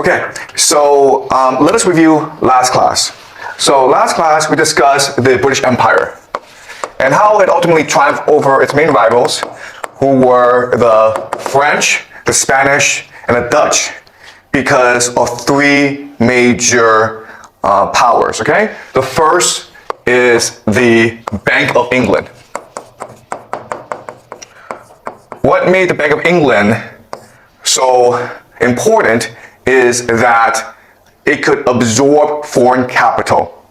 Okay, so let us review last class. So last class we discussed the British Empire and how it ultimately triumphed over its main rivals, who were the French, the Spanish, and the Dutch, because of three major powers, okay? The first is the Bank of England. What made the Bank of England so important is that it could absorb foreign capital,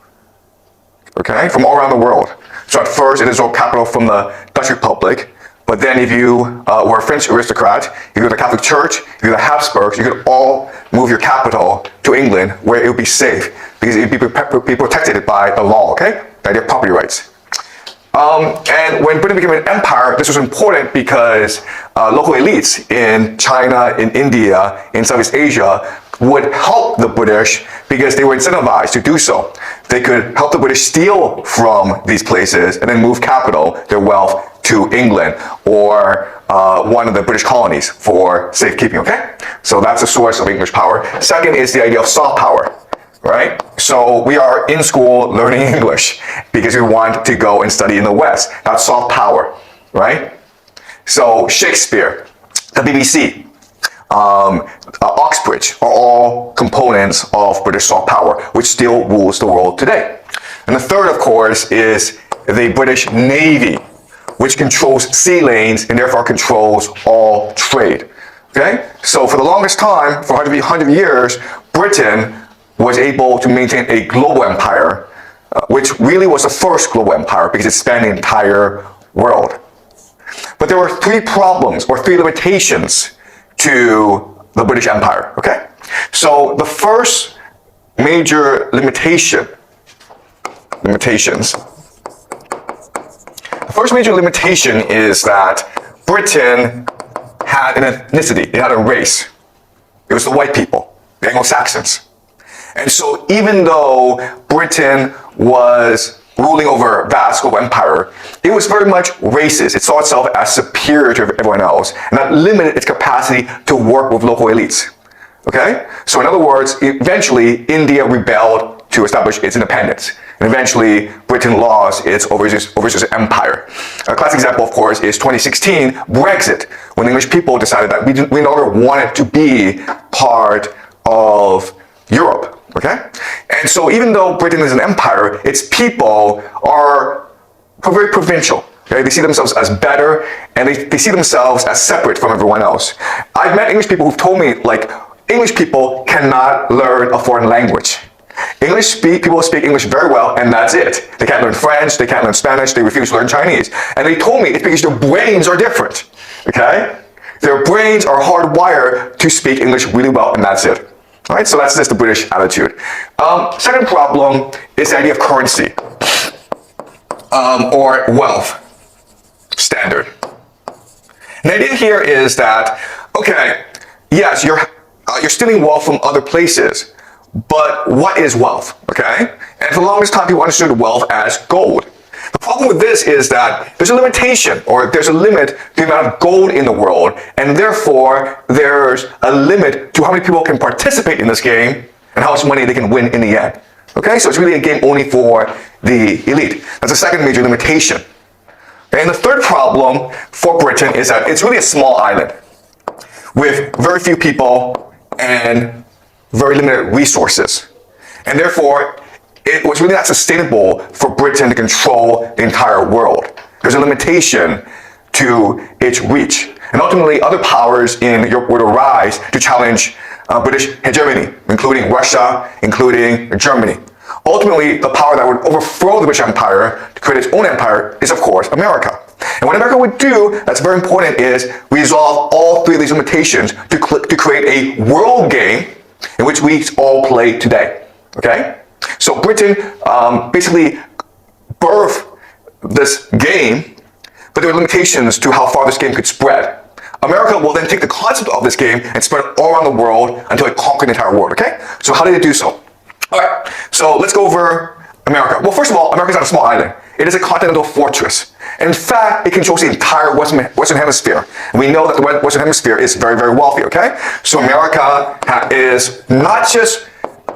okay, from all around the world. So at first it absorbed capital from the Dutch Republic, but then if you were a French aristocrat, you go to the Catholic Church, you go to the Habsburgs, you could all move your capital to England where it would be safe because it would be protected by the law, okay? The idea of property rights. And when Britain became an empire, this was important because local elites in China, in India, in Southeast Asia would help the British because they were incentivized to do so. They could help the British steal from these places and then move capital, their wealth, to England or one of the British colonies for safekeeping, okay? So that's the source of English power. Second is the idea of soft power. Right? So we are in school learning English because we want to go and study in the West. That's soft power, right? So Shakespeare, the BBC, Oxbridge are all components of British soft power, which still rules the world today. And the third, of course, is the British Navy, which controls sea lanes and therefore controls all trade. Okay? So for the longest time, for 100 years, Britain was able to maintain a global empire, which really was the first global empire because it spanned the entire world. But there were three problems or three limitations to the British Empire, okay? So the first major limitations, the first major limitation is that Britain had an ethnicity, it had a race. It was the white people, the Anglo-Saxons. And so even though Britain was ruling over a vast global empire, it was very much racist. It saw itself as superior to everyone else, and that limited its capacity to work with local elites. Okay? So in other words, eventually India rebelled to establish its independence. And eventually Britain lost its overseas empire. A classic example, of course, is 2016 Brexit, when the English people decided that we no longer wanted to be part of Europe. Okay? And so even though Britain is an empire, its people are very provincial. Okay? They see themselves as better, and they see themselves as separate from everyone else. I've met English people who've told me, like, English people cannot learn a foreign language. People speak English very well, and that's it. They can't learn French, they can't learn Spanish, they refuse to learn Chinese. And they told me it's because their brains are different. Okay? Their brains are hardwired to speak English really well, and that's it. All right, so that's just the British attitude. Second problem is the idea of currency or wealth standard. And the idea here is that, okay, yes, you're stealing wealth from other places, but what is wealth? Okay, and for the longest time, people understood wealth as gold. The problem with this is that there's a limitation, or there's a limit to the amount of gold in the world, and therefore there's a limit to how many people can participate in this game and how much money they can win in the end. Okay, so it's really a game only for the elite. That's the second major limitation. And the third problem for Britain is that it's really a small island with very few people and very limited resources. And therefore, it was really not sustainable for Britain to control the entire world. There's a limitation to its reach. And ultimately, other powers in Europe would arise to challenge British hegemony, including Russia, including Germany. Ultimately, the power that would overthrow the British Empire to create its own empire is, of course, America. And what America would do, that's very important, is resolve all three of these limitations to create a world game in which we all play today. Okay? So Britain basically birthed this game, but there were limitations to how far this game could spread. America will then take the concept of this game and spread it all around the world until it conquered the entire world, okay? So how did it do so? All right, so let's go over America. Well, first of all, America is not a small island. It is a continental fortress. In fact, it controls the entire Western Hemisphere. And we know that the Western Hemisphere is very, very wealthy, okay? So America is not just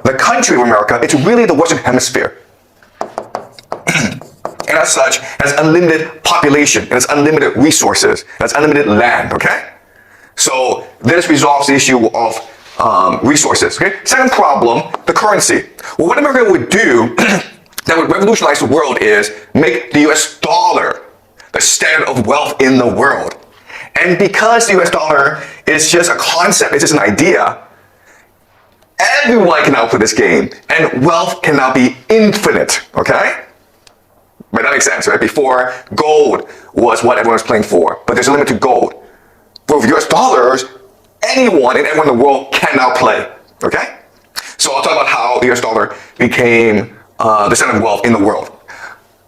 the country of America, it's really the Western Hemisphere. And as such, it has unlimited population, it has unlimited resources, it has unlimited land, okay? So this resolves the issue of resources, okay? Second problem, the currency. Well, what America would do that would revolutionize the world is make the US dollar the standard of wealth in the world. And because the US dollar is just a concept, it's just an idea, everyone can now play this game, and wealth can now be infinite, okay? Right, that makes sense, right? Before, gold was what everyone was playing for, but there's a limit to gold. But with US dollars, anyone and everyone in the world can now play, okay? So I'll talk about how the US dollar became the center of wealth in the world.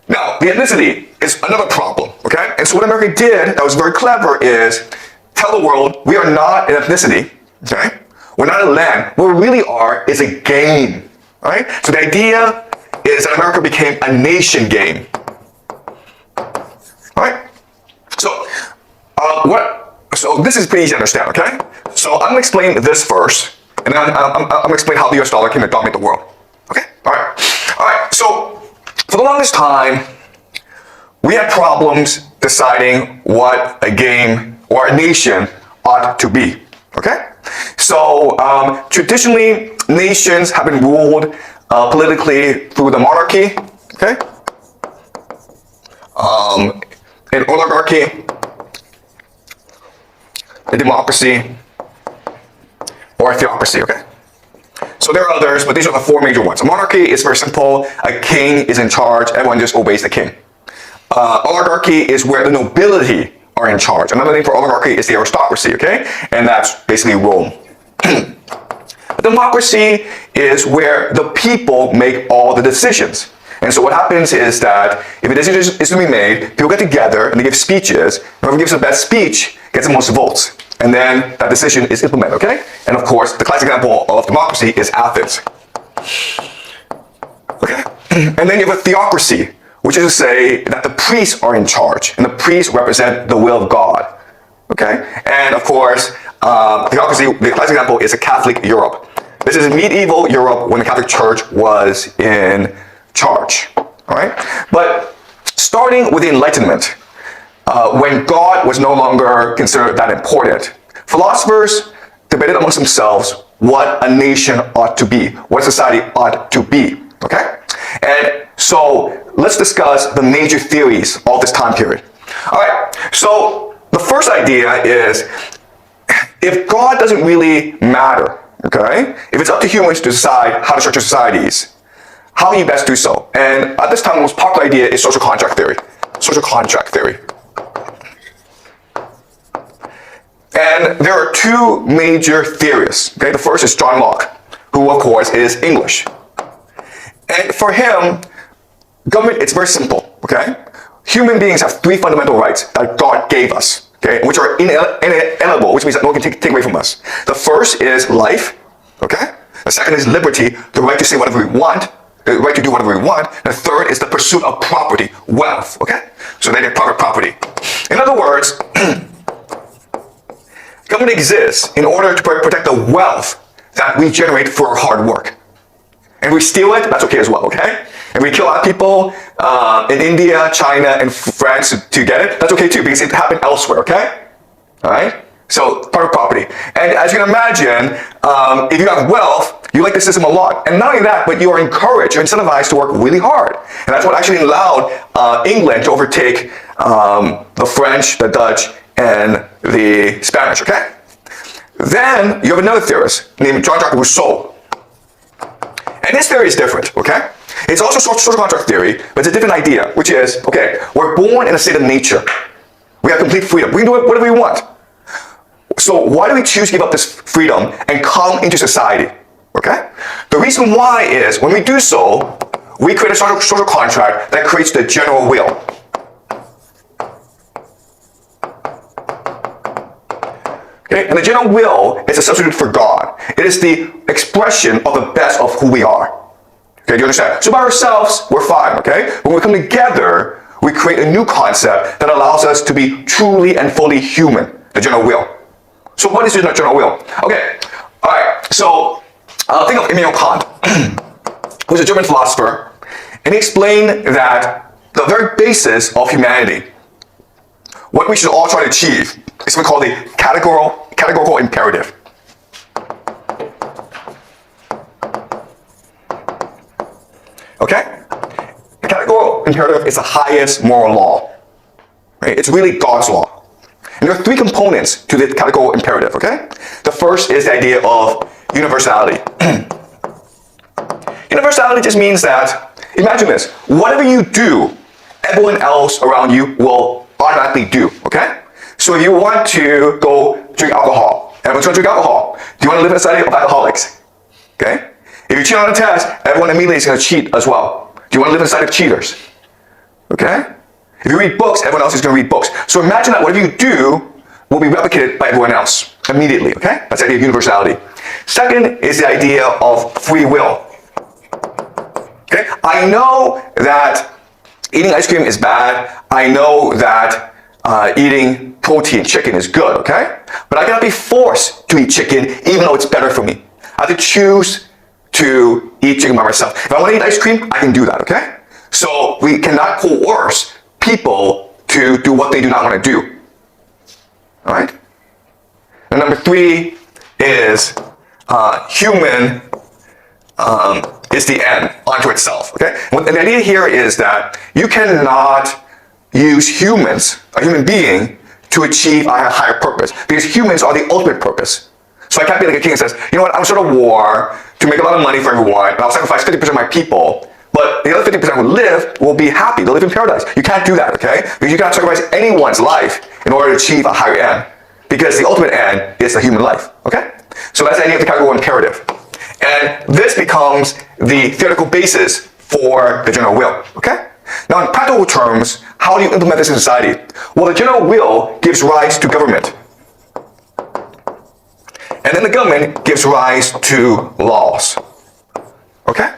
Now, the ethnicity is another problem, okay? And so what America did that was very clever is tell the world we are not an ethnicity, okay? We're not a land. What we really are is a game, right? So the idea is that America became a nation game, right? So, So this is pretty easy to understand, okay? So I'm gonna explain this first, and then I'm gonna explain how the US dollar came to dominate the world. Okay? Alright, so for the longest time, we had problems deciding what a game or a nation ought to be. Okay? So traditionally, nations have been ruled politically through the monarchy, okay? An oligarchy, a democracy, or a theocracy, okay? So there are others, but these are the four major ones. A monarchy is very simple. A king is in charge. Everyone just obeys the king. Oligarchy is where the nobility are in charge. Another name for oligarchy is the aristocracy, okay? And that's basically Rome. A democracy is where the people make all the decisions. And so what happens is that if a decision is to be made, people get together and they give speeches. Whoever gives the best speech gets the most votes. And then that decision is implemented, okay? And of course, the classic example of democracy is Athens. Okay? And then you have a theocracy, which is to say that the priests are in charge, and the priests represent the will of God. Okay? And of course, theocracy, the classic example is a Catholic Europe. This is medieval Europe when the Catholic Church was in charge. Alright? But starting with the Enlightenment, when God was no longer considered that important, philosophers debated amongst themselves what a nation ought to be, what society ought to be, okay? And so let's discuss the major theories of this time period. All right, so the first idea is if God doesn't really matter, okay? If it's up to humans to decide how to structure societies, how do you best do so? And at this time, the most popular idea is social contract theory. Social contract theory. And there are two major theorists. Okay, the first is John Locke, who of course is English. And for him, government, it's very simple. Okay, human beings have three fundamental rights that God gave us. Okay, which are inalienable, which means that no one can take away from us. The first is life. Okay, the second is liberty, the right to say whatever we want, the right to do whatever we want. The third is the pursuit of property, wealth. Okay, so they get private property. In other words. Government exists in order to protect the wealth that we generate for our hard work. And if we steal it, that's okay as well, okay? And we kill a lot of people in India, China, and France to get it, that's okay too, because it happened elsewhere, okay? Alright? So, private property. And as you can imagine, if you have wealth, you like the system a lot. And not only that, but you are encouraged, you're incentivized to work really hard. And that's what actually allowed England to overtake the French, the Dutch, and the Spanish, okay? Then you have another theorist named Jean-Jacques Rousseau. And his theory is different, okay? It's also social contract theory, but it's a different idea, which is, okay, we're born in a state of nature. We have complete freedom. We can do whatever we want. So why do we choose to give up this freedom and come into society, okay? The reason why is, when we do so, we create a social contract that creates the general will. Okay? And the general will is a substitute for God. It is the expression of the best of who we are. Okay, do you understand? So by ourselves, we're fine, okay? When we come together, we create a new concept that allows us to be truly and fully human, the general will. So what is the general will? Okay, all right, so think of Immanuel Kant, who's a German philosopher, and he explained that the very basis of humanity, what we should all try to achieve, is something called the categorical imperative. Okay? The categorical imperative is the highest moral law. Right? It's really God's law. And there are three components to the categorical imperative, okay? The first is the idea of universality. Universality just means that, imagine this, whatever you do, everyone else around you will automatically do, okay? So if you want to go drink alcohol, everyone's going to drink alcohol. Do you want to live in a society of alcoholics? Okay? If you cheat on a test, everyone immediately is going to cheat as well. Do you want to live in a society of cheaters? Okay? If you read books, everyone else is going to read books. So imagine that whatever you do will be replicated by everyone else immediately, okay? That's the idea of universality. Second is the idea of free will. Okay? I know that eating ice cream is bad. I know that eating protein, chicken, is good, okay? But I cannot be forced to eat chicken even though it's better for me. I have to choose to eat chicken by myself. If I want to eat ice cream, I can do that, okay? So we cannot coerce people to do what they do not want to do. All right? And number three is human is the end unto itself, okay? And the idea here is that you cannot use humans, a human being, to achieve a higher purpose, because humans are the ultimate purpose. So I can't be like a king that says, you know what, I'm sort of war to make a lot of money for everyone, and I'll sacrifice 50% of my people, but the other 50% who live will be happy. They'll live in paradise. You can't do that, okay? Because you cannot sacrifice anyone's life in order to achieve a higher end, because the ultimate end is the human life, okay? So that's the idea of the categorical imperative. And this becomes the theoretical basis for the general will, okay? Now in practical terms, how do you implement this in society? Well, the general will gives rise to government. And then the government gives rise to laws. Okay?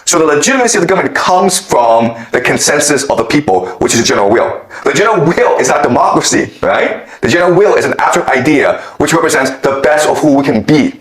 So the legitimacy of the government comes from the consensus of the people, which is the general will. The general will is not democracy, right? The general will is an abstract idea which represents the best of who we can be.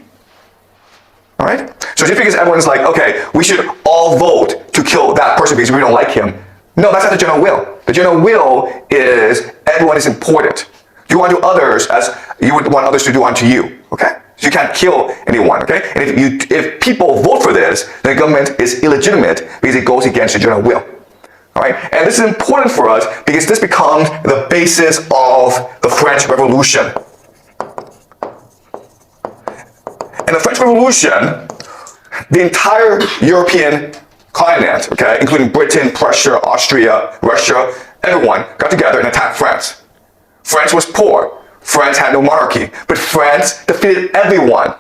All right? So just because everyone's like, okay, we should all vote to kill that person because we don't like him. No, that's not the general will. The general will is everyone is important. Do unto others as you would want others to do unto you. Okay? So you can't kill anyone, okay? And if people vote for this, then the government is illegitimate because it goes against the general will. All right? And this is important for us because this becomes the basis of the French Revolution. In the French Revolution, the entire European continent, okay, including Britain, Prussia, Austria, Russia, everyone got together and attacked France. France was poor. France had no monarchy, but France defeated everyone.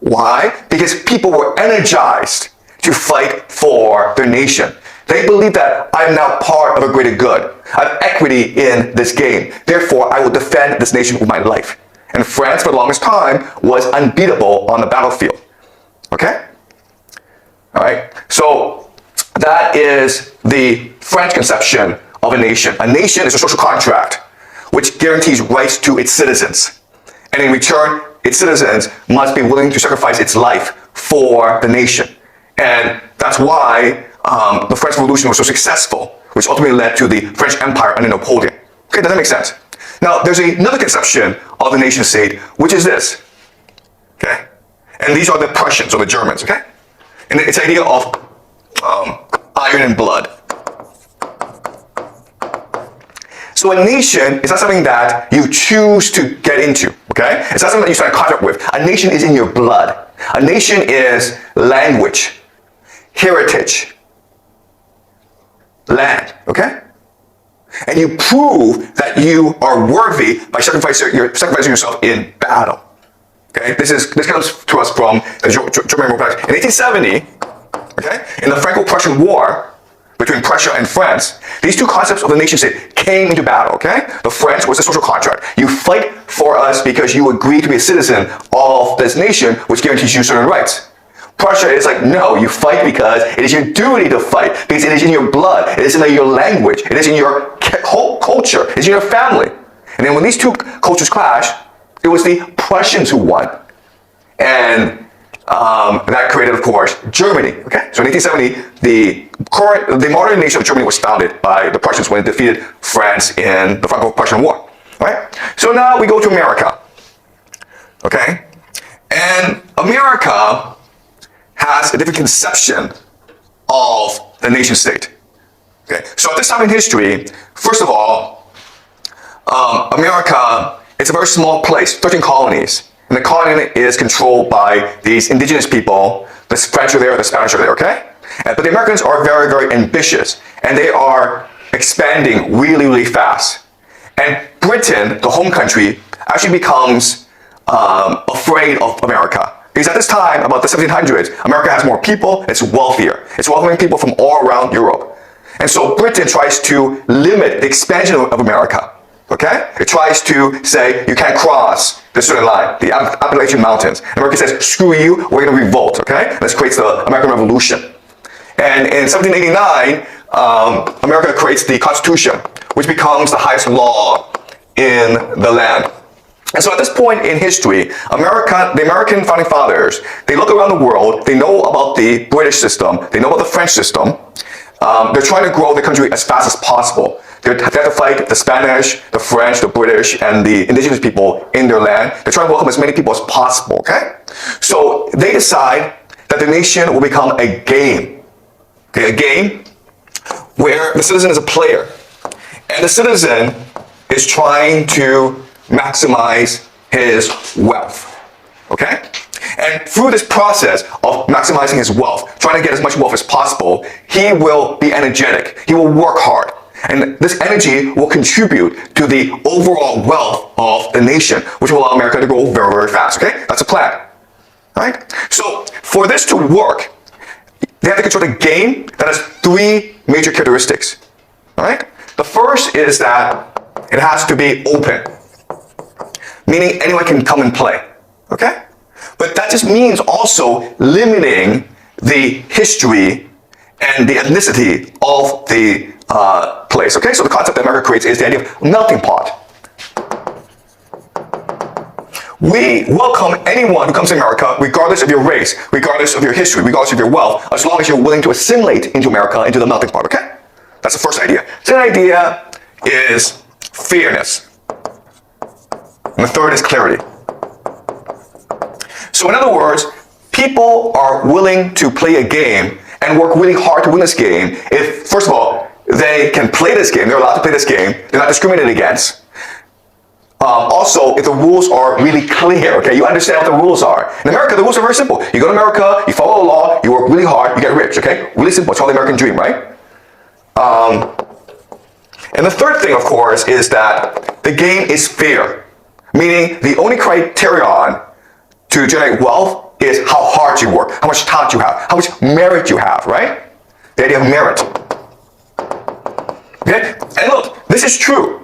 Why? Because people were energized to fight for their nation. They believed that I am now part of a greater good. I have equity in this game. Therefore, I will defend this nation with my life. And France, for the longest time, was unbeatable on the battlefield. Okay? All right? So that is the French conception of a nation. A nation is a social contract which guarantees rights to its citizens. And in return, its citizens must be willing to sacrifice its life for the nation. And that's why the French Revolution was so successful, which ultimately led to the French Empire under Napoleon. Okay, does that make sense? Now, there's another conception of the nation state, which is this. Okay? And these are the Prussians or the Germans, okay? And it's the idea of iron and blood. So a nation is not something that you choose to get into, okay? It's not something that you sign a contract with. A nation is in your blood. A nation is language, heritage, land, okay? And you prove that you are worthy by sacrificing yourself in battle. Okay? This comes to us from the German Republic. In 1870, okay, in the Franco-Prussian War between Prussia and France, these two concepts of the nation state came into battle, okay? The French was a social contract. You fight for us because you agree to be a citizen of this nation, which guarantees you certain rights. Prussia is like, no, you fight because it is your duty to fight, because it is in your blood, it is in your language, it is in your whole culture, it is in your family. And then when these two cultures clash, it was the Prussians who won. And that created, of course, Germany. Okay, so in 1870, the modern nation of Germany was founded by the Prussians when it defeated France in the Franco-Prussian War. Right. So now we go to America. Okay, and America has a different conception of the nation state. Okay, so at this time in history, first of all, America, it's a very small place, 13 colonies. And the colony is controlled by these indigenous people. The French are there, the Spanish are there, okay? But the Americans are very, very ambitious. And they are expanding really, really fast. And Britain, the home country, actually becomes afraid of America. Because at this time, about the 1700s, America has more people, it's wealthier. It's welcoming people from all around Europe. And so Britain tries to limit the expansion of America. Okay? It tries to say, you can't cross this certain line, the Appalachian Mountains. America says, screw you, we're going to revolt, okay? This creates the American Revolution. And in 1789, America creates the Constitution, which becomes the highest law in the land. And so at this point in history, the American founding fathers, they look around the world, they know about the British system, they know about the French system. They're trying to grow the country as fast as possible. They have to fight the Spanish, the French, the British, and the indigenous people in their land. They're trying to welcome as many people as possible, okay? So they decide that the nation will become a game. Okay, a game where the citizen is a player. And the citizen is trying to maximize his wealth, okay? And through this process of maximizing his wealth, trying to get as much wealth as possible, he will be energetic. He will work hard. And this energy will contribute to the overall wealth of the nation, which will allow America to grow very, very fast, okay? That's a plan, right? So for this to work, they have to control the game that has three major characteristics, all right? The first is that it has to be open, meaning anyone can come and play, okay? But that just means also limiting the history and the ethnicity of the place, okay? So the concept that America creates is the idea of melting pot. We welcome anyone who comes to America, regardless of your race, regardless of your history, regardless of your wealth, as long as you're willing to assimilate into America, into the melting pot, okay? That's the first idea. Second idea is fairness. And the third is clarity. So in other words, people are willing to play a game and work really hard to win this game if, first of all, they can play this game, they're allowed to play this game, they're not discriminated against. Also, if the rules are really clear, okay, you understand what the rules are. In America, the rules are very simple. You go to America, you follow the law, you work really hard, you get rich, okay? Really simple, it's called the American dream, right? And the third thing, of course, is that the game is fair. Meaning, the only criterion to generate wealth is how hard you work, how much talent you have, how much merit you have, right? The idea of merit. Okay? And look, this is true.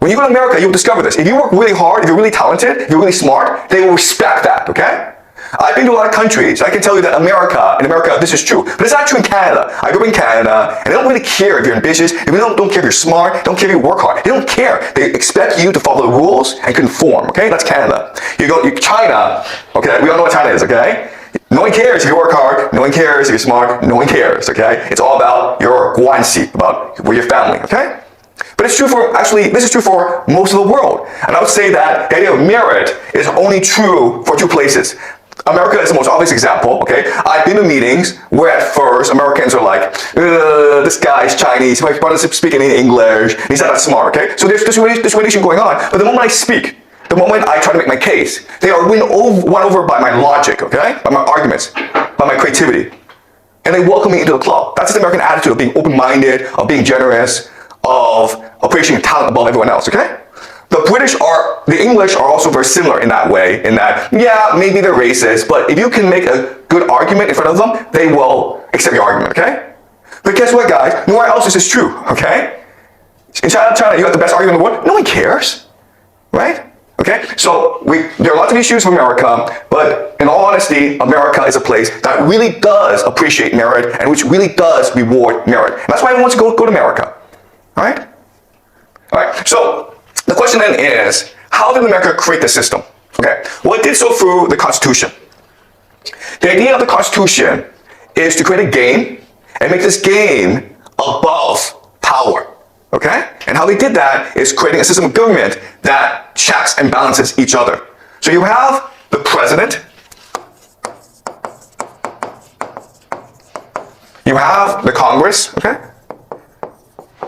When you go to America, you'll discover this. If you work really hard, if you're really talented, if you're really smart, they will respect that, okay? I've been to a lot of countries. I can tell you that in America, this is true. But it's not true in Canada. I grew up in Canada, and they don't really care if you're ambitious. They don't care if you're smart. Don't care if you work hard. They don't care. They expect you to follow the rules and conform, okay? That's Canada. You go to China, okay? We all know what China is, okay? No one cares if you work hard. No one cares if you're smart. No one cares, okay? It's all about your guanxi, about your family, okay? But it's true for, actually, this is true for most of the world. And I would say that the idea of merit is only true for two places. America is the most obvious example, okay? I've been to meetings where at first Americans are like, this guy's Chinese, my brother's speaking in English, he's not that smart, okay? So there's discrimination going on. But the moment I speak, the moment I try to make my case, they are won over by my logic, okay? By my arguments, by my creativity. And they welcome me into the club. That's the American attitude of being open-minded, of being generous, of appreciating talent above everyone else, okay? The English are also very similar in that way, in that, yeah, maybe they're racist, but if you can make a good argument in front of them, they will accept your argument, okay? But guess what, guys? Nowhere else is this true, okay? In China, you have the best argument in the world. No one cares, right? Okay, so there are lots of issues with America, but in all honesty, America is a place that really does appreciate merit and which really does reward merit. And that's why everyone wants to go to America. All right? All right, so the question then is, how did America create the system? Okay, well, it did so through the Constitution. The idea of the Constitution is to create a game and make this game above power. Okay? And how they did that is creating a system of government that checks and balances each other. So you have the president, you have the Congress, okay?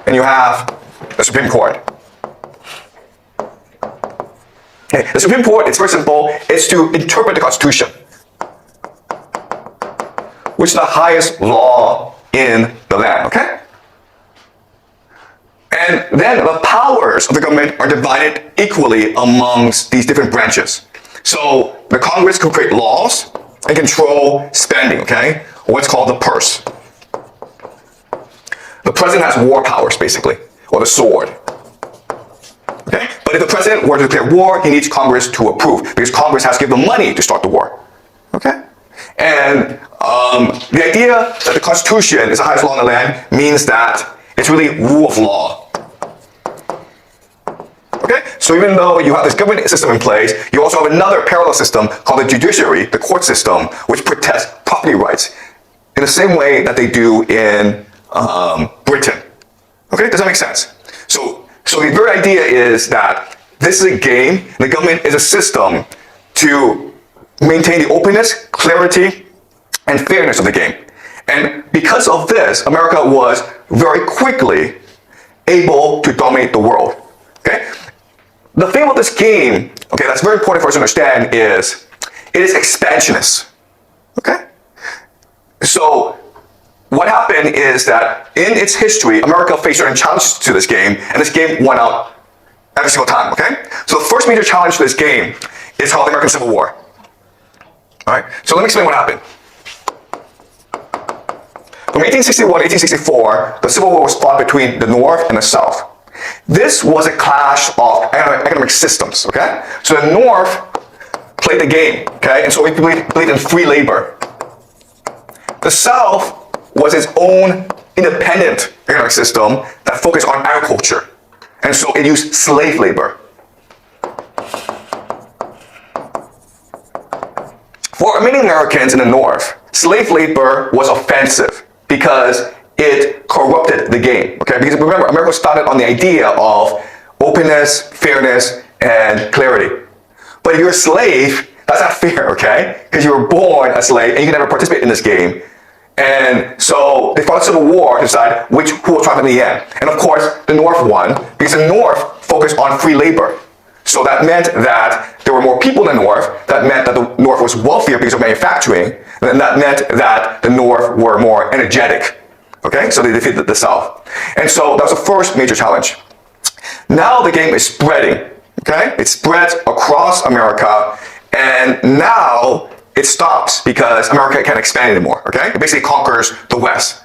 And you have the Supreme Court. Okay, the Supreme Court, it's very simple, it's to interpret the Constitution, which is the highest law in the land, okay? And then the powers of the government are divided equally amongst these different branches. So the Congress can create laws and control spending, okay? What's called the purse. The president has war powers, basically, or the sword. Okay? But if the president were to declare war, he needs Congress to approve, because Congress has to give the money to start the war. Okay? And the idea that the Constitution is the highest law in the land means that it's really rule of law. Okay? So even though you have this government system in place, you also have another parallel system called the judiciary, the court system, which protects property rights in the same way that they do in Britain. Okay? Does that make sense? So the very idea is that this is a game, and the government is a system to maintain the openness, clarity, and fairness of the game. And because of this, America was very quickly able to dominate the world. Okay? The thing about this game, okay, that's very important for us to understand is it is expansionist. Okay? So what happened is that in its history, America faced certain challenges to this game, and this game won out every single time, okay? So the first major challenge to this game is called the American Civil War. All right, so let me explain what happened. From 1861 to 1864, the Civil War was fought between the North and the South. This was a clash of economic systems, okay? So the North played the game, okay? And so we believed in free labor. The South was its own independent economic system that focused on agriculture. And so it used slave labor. For many Americans in the North, slave labor was offensive because it corrupted the game. Okay? Because remember, America was founded on the idea of openness, fairness, and clarity. But if you're a slave, that's not fair, okay? Because you were born a slave and you can never participate in this game. And so they fought a civil war to decide who will triumph in the end. And of course, the North won because the North focused on free labor. So that meant that there were more people in the North. That meant that the North was wealthier because of manufacturing. And that meant that the North were more energetic. Okay, so they defeated the South. And so that was the first major challenge. Now the game is spreading. Okay, it spreads across America, and now it stops because America can't expand anymore, okay? It basically conquers the West.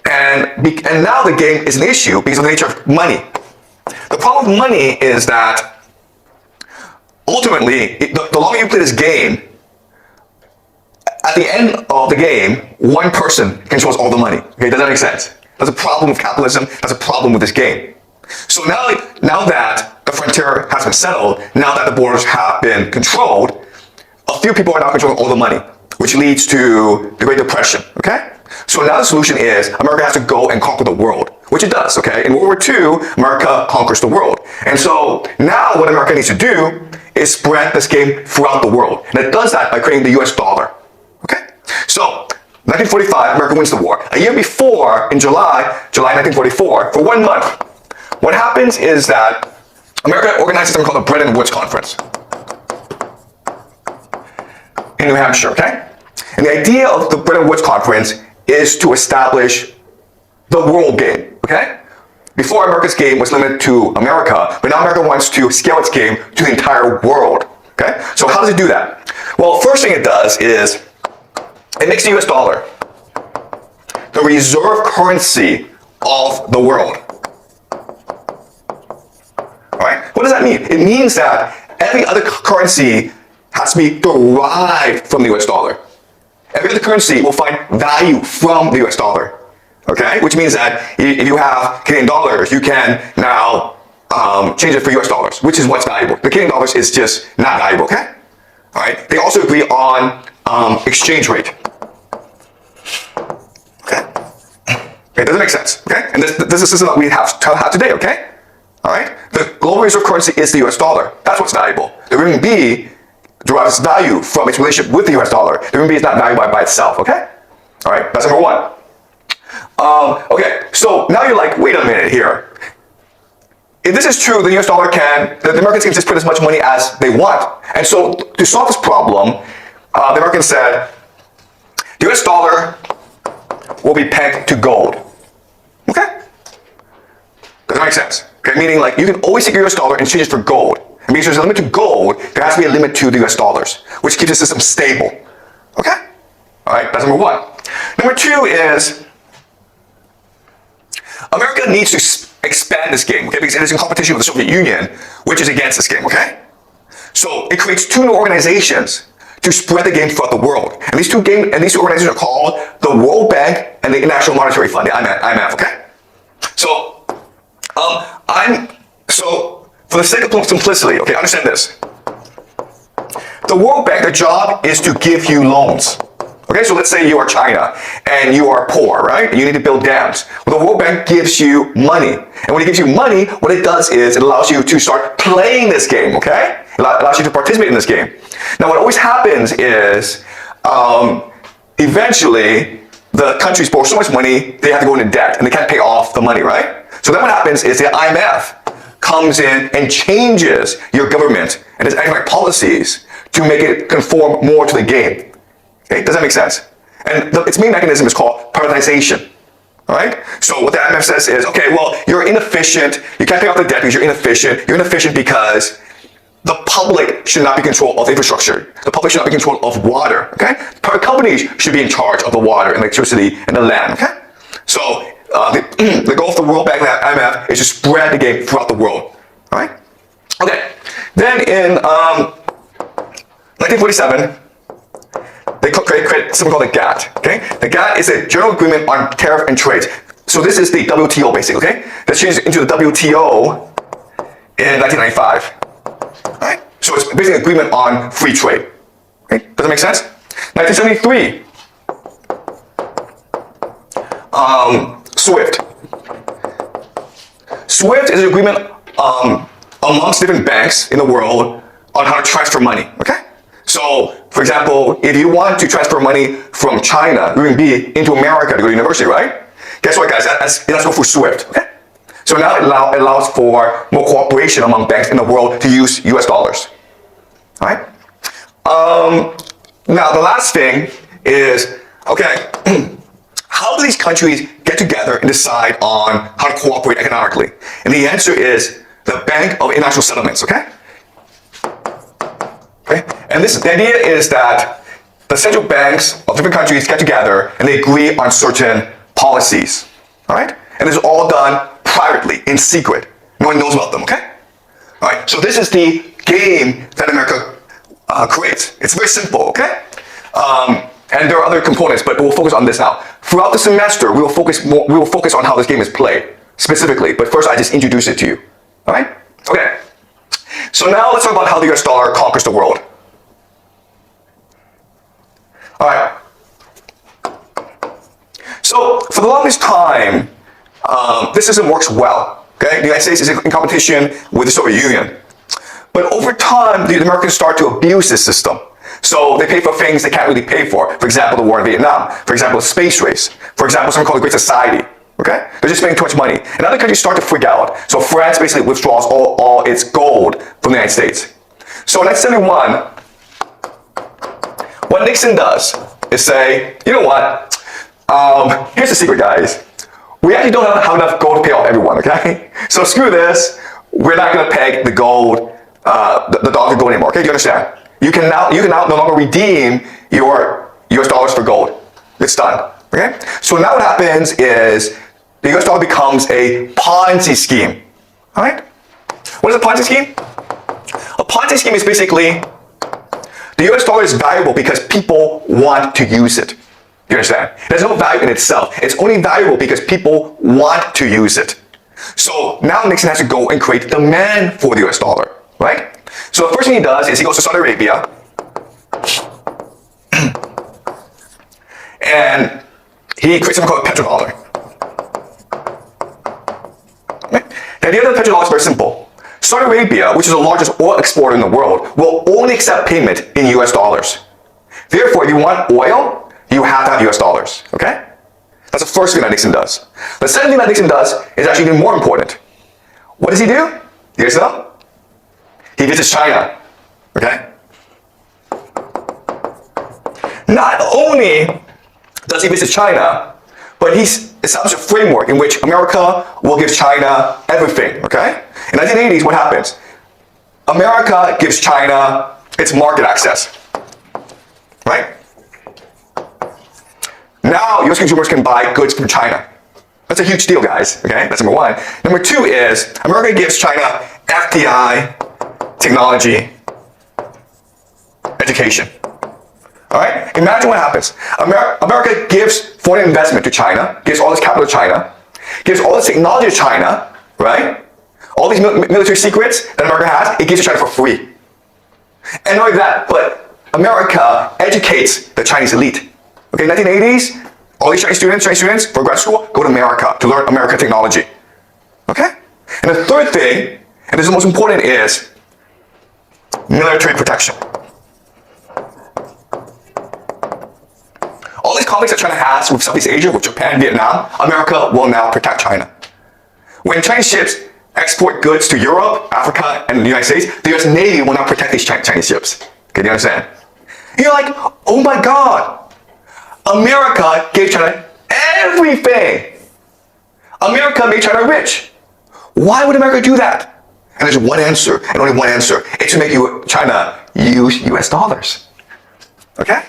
And now the game is an issue because of the nature of money. The problem with money is that ultimately, the longer you play this game, at the end of the game, one person controls all the money. Okay, does that make sense? That's a problem with capitalism. That's a problem with this game. So now that the frontier has been settled, now that the borders have been controlled, a few people are now controlling all the money, which leads to the Great Depression, okay? So now the solution is America has to go and conquer the world, which it does, okay? In World War II, America conquers the world. And so now what America needs to do is spread this game throughout the world. And it does that by creating the US dollar, okay? So 1945, America wins the war. A year before, in July 1944, for 1 month, what happens is that America organizes something called the Bretton Woods Conference in New Hampshire, okay? And the idea of the Bretton Woods Conference is to establish the world game, okay? Before, America's game was limited to America, but now America wants to scale its game to the entire world, okay? So how does it do that? Well, first thing it does is it makes the US dollar the reserve currency of the world. All right? What does that mean? It means that every other currency has to be derived from the US dollar. Every other currency will find value from the US dollar. Okay? Which means that if you have Canadian dollars, you can now change it for US dollars, which is what's valuable. The Canadian dollars is just not valuable, okay? All right? They also agree on exchange rate. Okay? Okay, does it make sense? Okay? And this is the system that we have today, okay? All right? The global reserve currency is the US dollar. That's what's valuable. The renminbi derives its value from its relationship with the US dollar. The renminbi is not valuable by itself, okay? All right, that's number one. Okay, so now you're like, wait a minute here. If this is true, the US dollar the Americans can just print as much money as they want. And so to solve this problem, the Americans said, the US dollar will be pegged to gold. Okay? Does that make sense? Okay, meaning like you can always take your US dollar and exchange it for gold. And because there's a limit to gold, there has to be a limit to the US dollars, which keeps the system stable. Okay? All right, that's number one. Number two is America needs to expand this game, okay, because it is in competition with the Soviet Union, which is against this game, okay? So it creates two new organizations to spread the game throughout the world. And these two organizations are called the World Bank and the International Monetary Fund, the IMF, okay? So, for the sake of simplicity, okay, understand this. The World Bank, their job is to give you loans. Okay, so let's say you are China and you are poor, right? You need to build dams. Well, the World Bank gives you money. And when it gives you money, what it does is it allows you to start playing this game, okay? It allows you to participate in this game. Now, what always happens is eventually the countries borrow so much money, they have to go into debt and they can't pay off the money, right? So then what happens is the IMF comes in and changes your government and its economic policies to make it conform more to the game. Okay, does that make sense? And its main mechanism is called privatization. All right? So what the IMF says is, okay, well, you're inefficient. You can't pay off the debt because you're inefficient. You're inefficient because the public should not be in control of infrastructure. The public should not be in control of water. Okay? Private companies should be in charge of the water, and electricity, and the land. Okay? So the goal of the World Bank and the IMF is to spread the game throughout the world. All right? Okay. Then in 1947. They create something called the GATT, okay? The GATT is a General Agreement on Tariff and Trade. So this is the WTO, basically, okay? That changed into the WTO in 1995, all right? So it's basically an agreement on free trade, okay? Does that make sense? 1973, SWIFT. SWIFT is an agreement amongst different banks in the world on how to transfer money, okay? So, for example, if you want to transfer money from China, renminbi, into America to go to university, right? Guess what, guys? Let's go for SWIFT, okay? So now it allows for more cooperation among banks in the world to use US dollars, all right? Now, the last thing is, okay, how do these countries get together and decide on how to cooperate economically? And the answer is the Bank of International Settlements, okay? Okay? And the idea is that the central banks of different countries get together and they agree on certain policies, all right? And it's all done privately, in secret. No one knows about them, okay? All right, so this is the game that America creates. It's very simple, okay? And there are other components, but we'll focus on this now. Throughout the semester, we will focus on how this game is played, specifically. But first, I just introduce it to you, all right? Okay. So now let's talk about how the US dollar conquers the world. All right. So for the longest time, this system works well. Okay, the United States is in competition with the Soviet Union, but over time, the Americans start to abuse this system. So they pay for things they can't really pay for. For example, the war in Vietnam. For example, the space race. For example, something called the Great Society. Okay? They're just spending too much money. And other countries start to freak out. So France basically withdraws all its gold from the United States. So in 1971, what Nixon does is say, you know what? Here's the secret, guys. We actually don't have enough gold to pay off everyone, okay? So screw this. We're not going to peg the gold, the dollar to gold anymore, okay? Do you understand? You can now no longer redeem your US dollars for gold. It's done, okay? So now what happens is the US dollar becomes a Ponzi scheme, all right? What is a Ponzi scheme? A Ponzi scheme is basically the US dollar is valuable because people want to use it. You understand? It has no value in itself. It's only valuable because people want to use it. So now Nixon has to go and create demand for the US dollar, right? So the first thing he does is he goes to Saudi Arabia and he creates something called a petrodollar. Right? The idea of the petrodollar is very simple. Saudi Arabia, which is the largest oil exporter in the world, will only accept payment in US dollars. Therefore, if you want oil, you have to have US dollars, okay? That's the first thing that Nixon does. The second thing that Nixon does is actually even more important. What does he do? You guys know? He visits China, okay? Not only does he visit China, but he's established a framework in which America will give China everything, okay? In the 1980s, what happens? America gives China its market access, right? Now, US consumers can buy goods from China. That's a huge deal, guys, okay? That's number one. Number two is America gives China FDI, technology, education. All right? Imagine what happens. America gives foreign investment to China, gives all this capital to China, gives all this technology to China, right? All these military secrets that America has, it gives to China for free. And not only that, but America educates the Chinese elite. Okay, 1980s, all these Chinese students for grad school go to America to learn American technology. Okay? And the third thing, and this is the most important, is military protection. All these conflicts that China has with Southeast Asia, with Japan, Vietnam, America will now protect China. When Chinese ships export goods to Europe, Africa, and the United States, the US Navy will now protect these Chinese ships. Okay, do you understand? You're like, oh my God, America gave China everything. America made China rich. Why would America do that? And there's one answer, and only one answer. It's to make China use US dollars. Okay?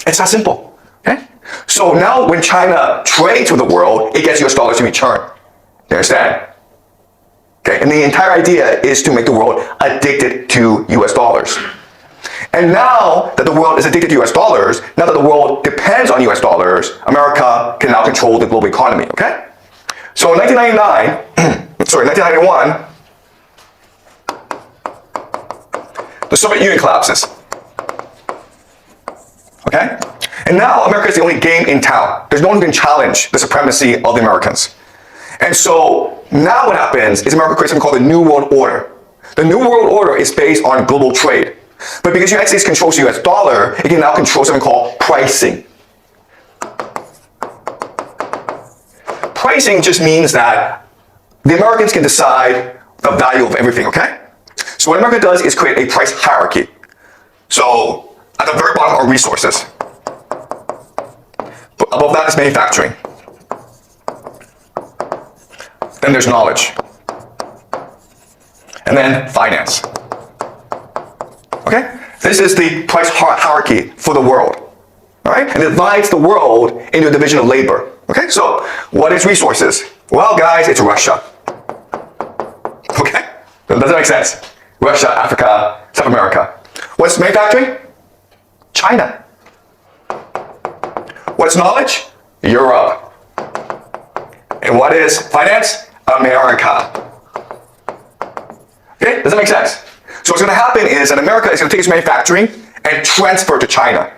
It's that simple. Okay? So now when China trades with the world, it gets US dollars in return. You understand? Okay, and the entire idea is to make the world addicted to US dollars. And now that the world is addicted to US dollars, now that the world depends on US dollars, America can now control the global economy, okay? So in 1991, the Soviet Union collapses. Okay? And now America is the only game in town. There's no one who can challenge the supremacy of the Americans. And so now what happens is America creates something called the New World Order. The New World Order is based on global trade. But because the United States controls the US dollar, it can now control something called pricing. Pricing just means that the Americans can decide the value of everything, okay? So what America does is create a price hierarchy. So at the very bottom are resources. Above that is manufacturing. Then there's knowledge. And then finance. Okay? This is the price hierarchy for the world. All right? And it divides the world into a division of labor. Okay? So, what is resources? Well, guys, it's Russia. Okay? Does that make sense? Russia, Africa, South America. What's manufacturing? China. What's knowledge? Europe. And what is finance? America. Okay? Does that make sense? So what's going to happen is that America is going to take its manufacturing and transfer to China.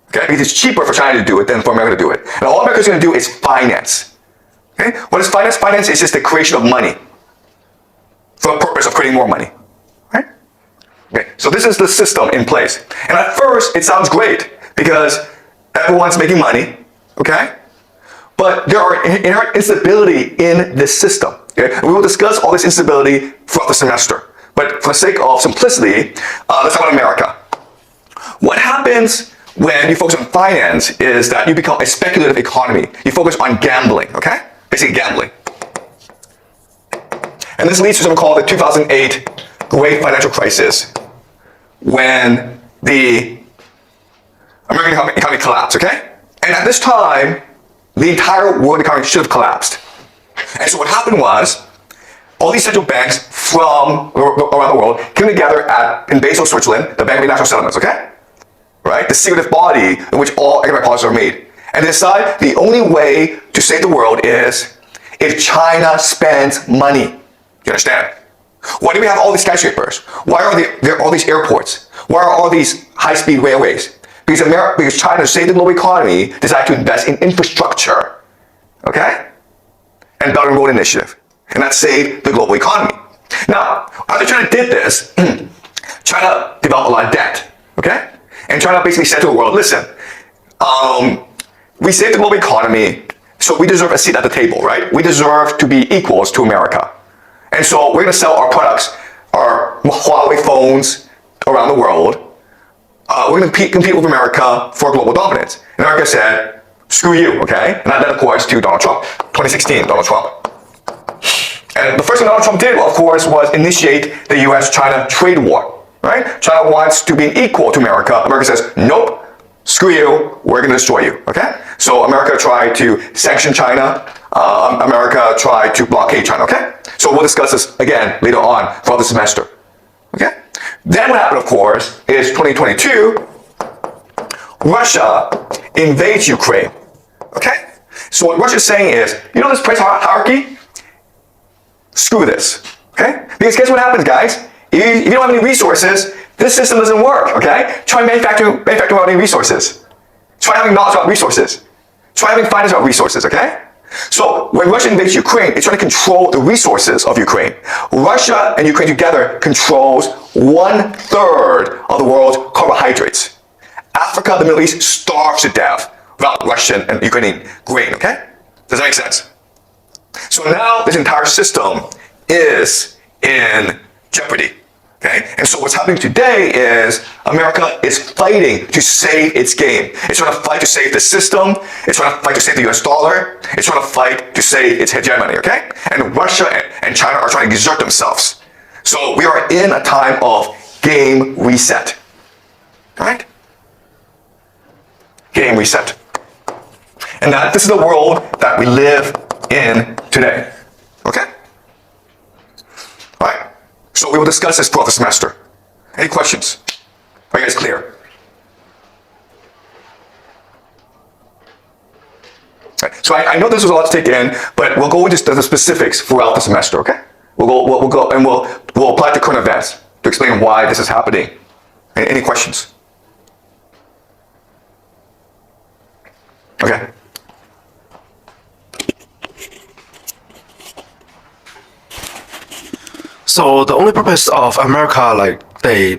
Okay? Because it's cheaper for China to do it than for America to do it. And all America is going to do is finance. Okay? What is finance? Finance is just the creation of money for the purpose of creating more money. Right? Okay. So this is the system in place. And at first, it sounds great because everyone's making money. Okay? But there are inherent instability in this system. Okay? We will discuss all this instability throughout the semester. But for the sake of simplicity, let's talk about America. What happens when you focus on finance is that you become a speculative economy. You focus on gambling, okay? Basically gambling. And this leads to something called the 2008 Great Financial Crisis, when the American economy collapsed, okay? And at this time, the entire world economy should have collapsed. And so what happened was, all these central banks from around the world came together in Basel, Switzerland, the Bank of National Settlements, okay? Right? The secretive body in which all economic policies are made. And they decide the only way to save the world is if China spends money. You understand? Why do we have all these skyscrapers? Why are there all these airports? Why are all these high-speed railways? Because China, to save the global economy, decided to invest in infrastructure. Okay? And Belt and Road Initiative. And that saved the global economy. Now, after China did this, China developed a lot of debt. Okay? And China basically said to the world, listen, we saved the global economy, so we deserve a seat at the table, right? We deserve to be equals to America. And so we're going to sell our products, our Huawei phones around the world. We're going to compete with America for global dominance. And America said, screw you, okay? And that led, of course, to Donald Trump, 2016, Donald Trump. And the first thing Donald Trump did, of course, was initiate the US-China trade war, right? China wants to be equal to America. America says, nope, screw you, we're going to destroy you, okay? So America tried to sanction China. America tried to blockade China, okay? So we'll discuss this again later on throughout the semester, okay? Then what happened, of course, is 2022, Russia invades Ukraine, okay? So what Russia's saying is, you know this price hierarchy? Screw this, okay? Because guess what happens, guys? If you don't have any resources, this system doesn't work, okay? Try manufacturing without any resources. Try having knowledge about resources. Try having finance about resources, okay? So when Russia invades Ukraine, it's trying to control the resources of Ukraine. Russia and Ukraine together controls 1/3 of the world's carbohydrates. Africa, the Middle East starves to death without Russian and Ukrainian grain, okay? Does that make sense? So now this entire system is in jeopardy. Okay? And so what's happening today is America is fighting to save its game. It's trying to fight to save the system. It's trying to fight to save the US dollar. It's trying to fight to save its hegemony, okay? And Russia and China are trying to exert themselves. So we are in a time of game reset. All right? Game reset. And that this is the world that we live in today. Okay? All right. So we will discuss this throughout the semester. Any questions? Are you guys clear? Right. So I know this was a lot to take in, but we'll go into the specifics throughout the semester, okay? We'll go and we'll apply it to current events to explain why this is happening. Any questions? Okay. So the only purpose of America, like they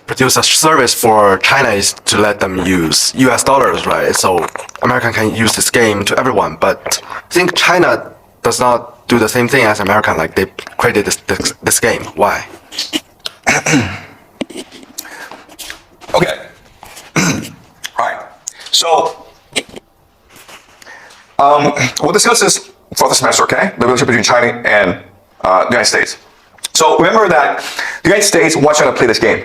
produce a service for China, is to let them use US dollars, right? So America can use this game to everyone. But I think China does not do the same thing as America, like they created this game. Why? Okay. All right. So we'll discuss this for the semester, okay? The relationship between China and the United States. So remember that the United States wants China to play this game.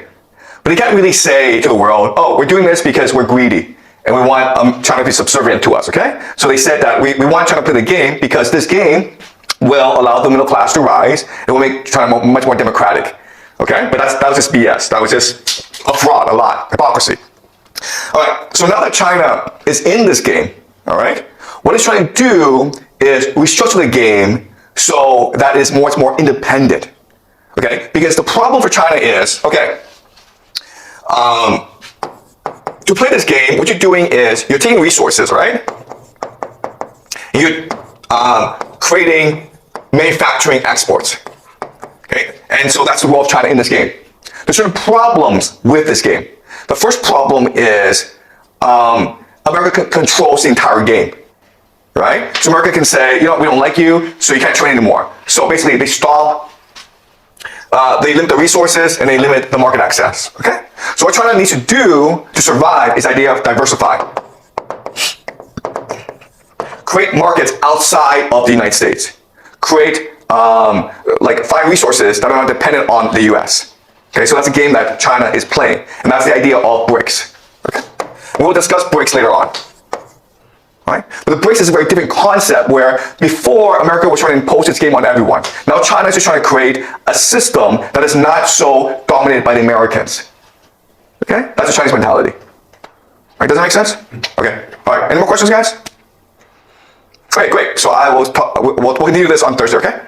But they can't really say to the world, oh, we're doing this because we're greedy and we want China to be subservient to us, okay? So they said that we want China to play the game because this game will allow the middle class to rise. It will make China much more democratic, okay? But that was just BS. That was just a fraud, a lie, hypocrisy. All right, so now that China is in this game, all right, what it's trying to do is restructure the game so that it's much more independent. Okay, because the problem for China is, okay, to play this game, what you're doing is you're taking resources, right? You're creating manufacturing exports. Okay, and so that's the role of China in this game. There's certain problems with this game. The first problem is America controls the entire game, right? So America can say, you know, we don't like you, so you can't trade anymore. So basically, they stop. They limit the resources and they limit the market access. Okay? So what China needs to do to survive is the idea of diversify. Create markets outside of the United States. Create find resources that are not dependent on the US. Okay, so that's a game that China is playing. And that's the idea of BRICS. Okay? We'll discuss BRICS later on. right? But the BRICS is a very different concept where before America was trying to impose its game on everyone. Now China is just trying to create a system that is not so dominated by the Americans. Okay? That's the Chinese mentality. Right? Does that make sense? Okay. All right. Any more questions, guys? Great, great. So we'll continue this on Thursday, okay?